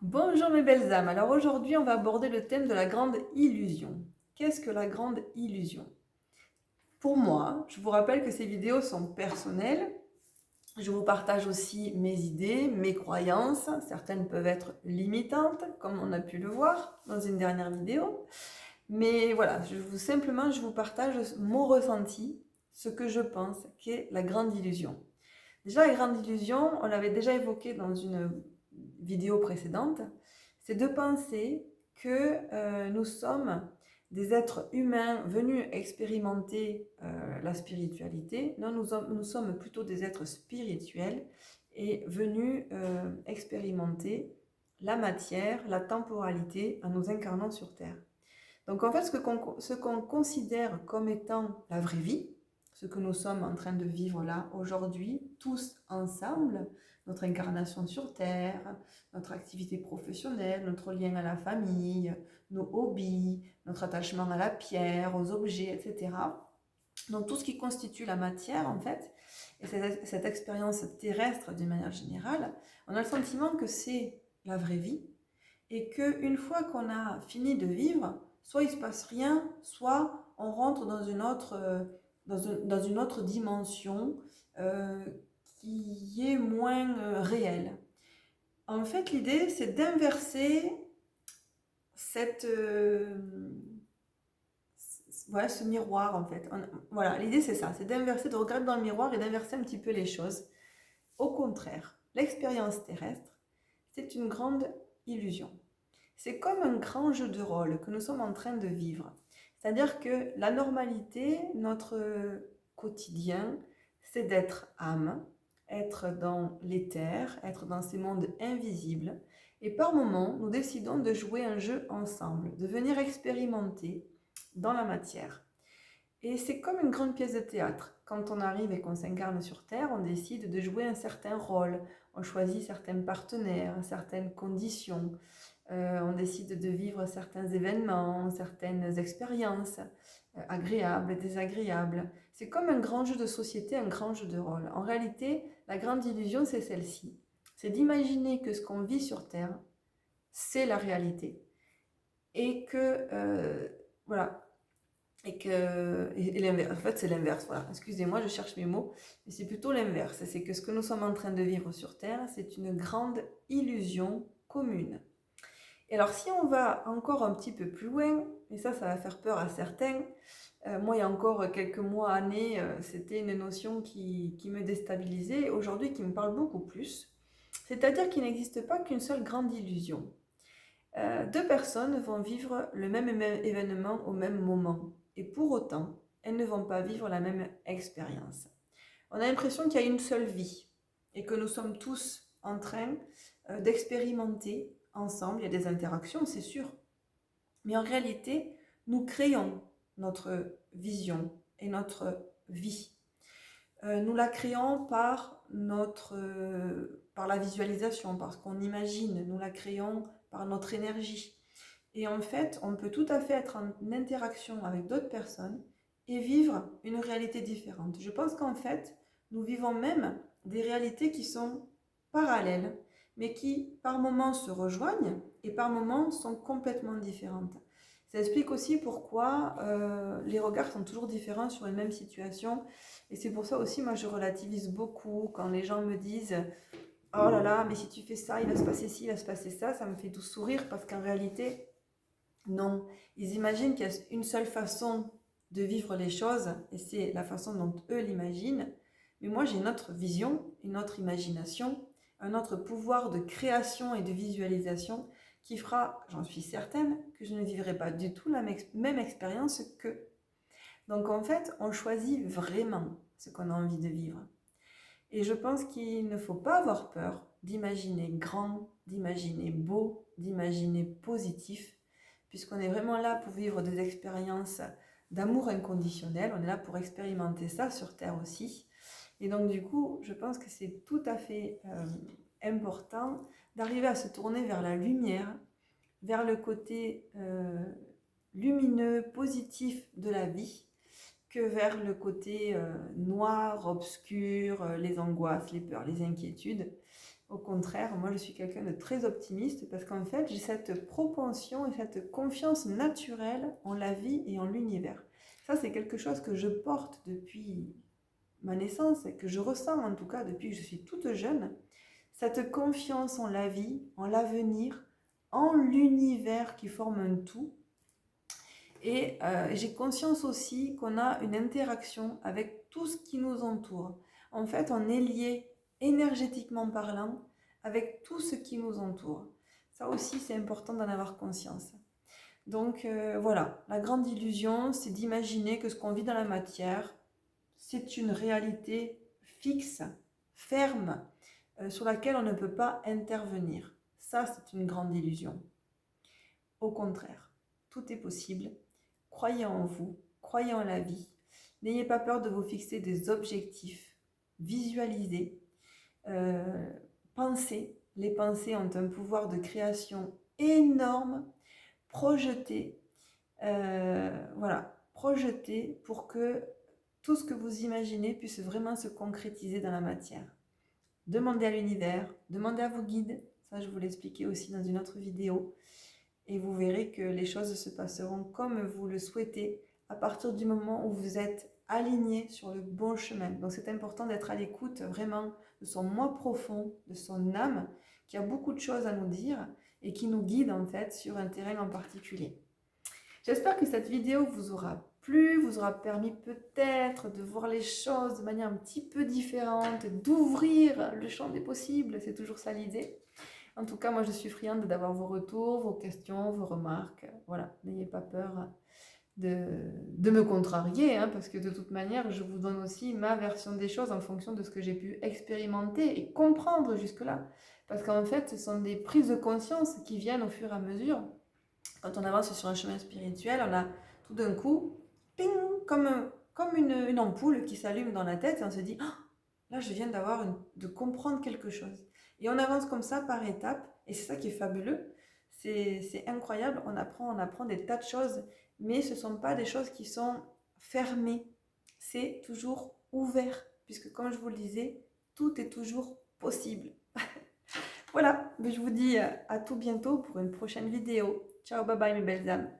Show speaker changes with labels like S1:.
S1: Bonjour mes belles âmes, alors aujourd'hui on va aborder le thème de la grande illusion. Qu'est-ce que la grande illusion? Pour moi, je vous rappelle que ces vidéos sont personnelles, je vous partage aussi mes idées, mes croyances, certaines peuvent être limitantes comme on a pu le voir dans une dernière vidéo, mais voilà, simplement je vous partage mon ressenti, ce que je pense qu'est la grande illusion. Déjà la grande illusion, on l'avait déjà évoqué dans une vidéo précédente, c'est de penser que nous sommes des êtres humains venus expérimenter la spiritualité. Non, nous sommes plutôt des êtres spirituels et venus expérimenter la matière, la temporalité en nous incarnant sur Terre. Donc en fait, ce qu'on considère comme étant la vraie vie, ce que nous sommes en train de vivre là aujourd'hui, tous ensemble, notre incarnation sur Terre, notre activité professionnelle, notre lien à la famille, nos hobbies, notre attachement à la pierre, aux objets, etc. Donc tout ce qui constitue la matière en fait, et cette expérience terrestre d'une manière générale, on a le sentiment que c'est la vraie vie, et qu'une fois qu'on a fini de vivre, soit il ne se passe rien, soit on rentre dans une autre, dans une autre dimension euh, qui est moins réelle. En fait, l'idée, c'est d'inverser cette, voilà, ce miroir, en fait. Voilà, l'idée, c'est ça, c'est d'inverser, de regarder dans le miroir et d'inverser un petit peu les choses. Au contraire, l'expérience terrestre, c'est une grande illusion. C'est comme un grand jeu de rôle que nous sommes en train de vivre. C'est-à-dire que la normalité, notre quotidien, c'est d'être âme, être dans l'éther, être dans ces mondes invisibles. Et par moments, nous décidons de jouer un jeu ensemble, de venir expérimenter dans la matière. Et c'est comme une grande pièce de théâtre. Quand on arrive et qu'on s'incarne sur Terre, on décide de jouer un certain rôle. On choisit certains partenaires, certaines conditions. On décide de vivre certains événements, certaines expériences, agréables, désagréables. C'est comme un grand jeu de société, un grand jeu de rôle. En réalité, la grande illusion, c'est celle-ci. C'est d'imaginer que ce qu'on vit sur Terre, c'est la réalité. Et que, voilà, et l'inverse, en fait c'est l'inverse, voilà, excusez-moi, je cherche mes mots, mais c'est plutôt l'inverse, c'est que ce que nous sommes en train de vivre sur Terre, c'est une grande illusion commune. Et alors si on va encore un petit peu plus loin, et ça va faire peur à certains, moi il y a encore quelques mois, années, c'était une notion qui me déstabilisait, aujourd'hui qui me parle beaucoup plus, c'est-à-dire qu'il n'existe pas qu'une seule grande illusion. Deux personnes vont vivre le même événement au même moment, et pour autant, elles ne vont pas vivre la même expérience. On a l'impression qu'il y a une seule vie, et que nous sommes tous en train d'expérimenter ensemble. Il y a des interactions, c'est sûr, mais en réalité, nous créons notre vision et notre vie. Nous la créons par la visualisation, parce qu'on imagine, nous la créons par notre énergie. Et en fait, on peut tout à fait être en interaction avec d'autres personnes et vivre une réalité différente. Je pense qu'en fait, nous vivons même des réalités qui sont parallèles, mais qui par moments se rejoignent et par moments sont complètement différentes. Ça explique aussi pourquoi les regards sont toujours différents sur une même situation. Et c'est pour ça aussi, moi, je relativise beaucoup quand les gens me disent oh là là, mais si tu fais ça, il va se passer ci, il va se passer ça. Ça me fait tout sourire parce qu'en réalité, non. Ils imaginent qu'il y a une seule façon de vivre les choses et c'est la façon dont eux l'imaginent. Mais moi, j'ai une autre vision, une autre imagination, un autre pouvoir de création et de visualisation qui fera, j'en suis certaine, que je ne vivrai pas du tout la même expérience qu'eux. Donc en fait, on choisit vraiment ce qu'on a envie de vivre. Et je pense qu'il ne faut pas avoir peur d'imaginer grand, d'imaginer beau, d'imaginer positif, puisqu'on est vraiment là pour vivre des expériences d'amour inconditionnel, on est là pour expérimenter ça sur Terre aussi. Et donc du coup, je pense que c'est tout à fait important d'arriver à se tourner vers la lumière, vers le côté lumineux, positif de la vie, que vers le côté noir, obscur, les angoisses, les peurs, les inquiétudes. Au contraire, moi je suis quelqu'un de très optimiste parce qu'en fait j'ai cette propension et cette confiance naturelle en la vie et en l'univers. Ça c'est quelque chose que je porte depuis ma naissance et que je ressens en tout cas depuis que je suis toute jeune. Cette confiance en la vie, en l'avenir, en l'univers qui forme un tout. Et j'ai conscience aussi qu'on a une interaction avec tout ce qui nous entoure. En fait, on est lié énergétiquement parlant avec tout ce qui nous entoure. Ça aussi, c'est important d'en avoir conscience. Donc voilà, la grande illusion, c'est d'imaginer que ce qu'on vit dans la matière, c'est une réalité fixe, ferme, sur laquelle on ne peut pas intervenir. Ça, c'est une grande illusion. Au contraire, tout est possible. Croyez en vous, croyez en la vie. N'ayez pas peur de vous fixer des objectifs. Visualisez, pensez. Les pensées ont un pouvoir de création énorme. Projetez, voilà, projetez pour que tout ce que vous imaginez puisse vraiment se concrétiser dans la matière. Demandez à l'univers, demandez à vos guides. Ça, je vous l'expliquais aussi dans une autre vidéo. Et vous verrez que les choses se passeront comme vous le souhaitez à partir du moment où vous êtes aligné sur le bon chemin. Donc c'est important d'être à l'écoute vraiment de son moi profond, de son âme, qui a beaucoup de choses à nous dire et qui nous guide en fait sur un terrain en particulier. J'espère que cette vidéo vous aura plu, vous aura permis peut-être de voir les choses de manière un petit peu différente, d'ouvrir le champ des possibles, c'est toujours ça l'idée. En tout cas, moi, je suis friande d'avoir vos retours, vos questions, vos remarques. Voilà, n'ayez pas peur de me contrarier, hein, parce que de toute manière, je vous donne aussi ma version des choses en fonction de ce que j'ai pu expérimenter et comprendre jusque-là. Parce qu'en fait, ce sont des prises de conscience qui viennent au fur et à mesure. Quand on avance sur un chemin spirituel, on a tout d'un coup, ping, comme une ampoule qui s'allume dans la tête et on se dit, ah, là, je viens de comprendre quelque chose. Et on avance comme ça par étapes, et c'est ça qui est fabuleux, c'est incroyable, on apprend des tas de choses, mais ce ne sont pas des choses qui sont fermées, c'est toujours ouvert, puisque comme je vous le disais, tout est toujours possible. Voilà, je vous dis à tout bientôt pour une prochaine vidéo. Ciao, bye bye mes belles âmes.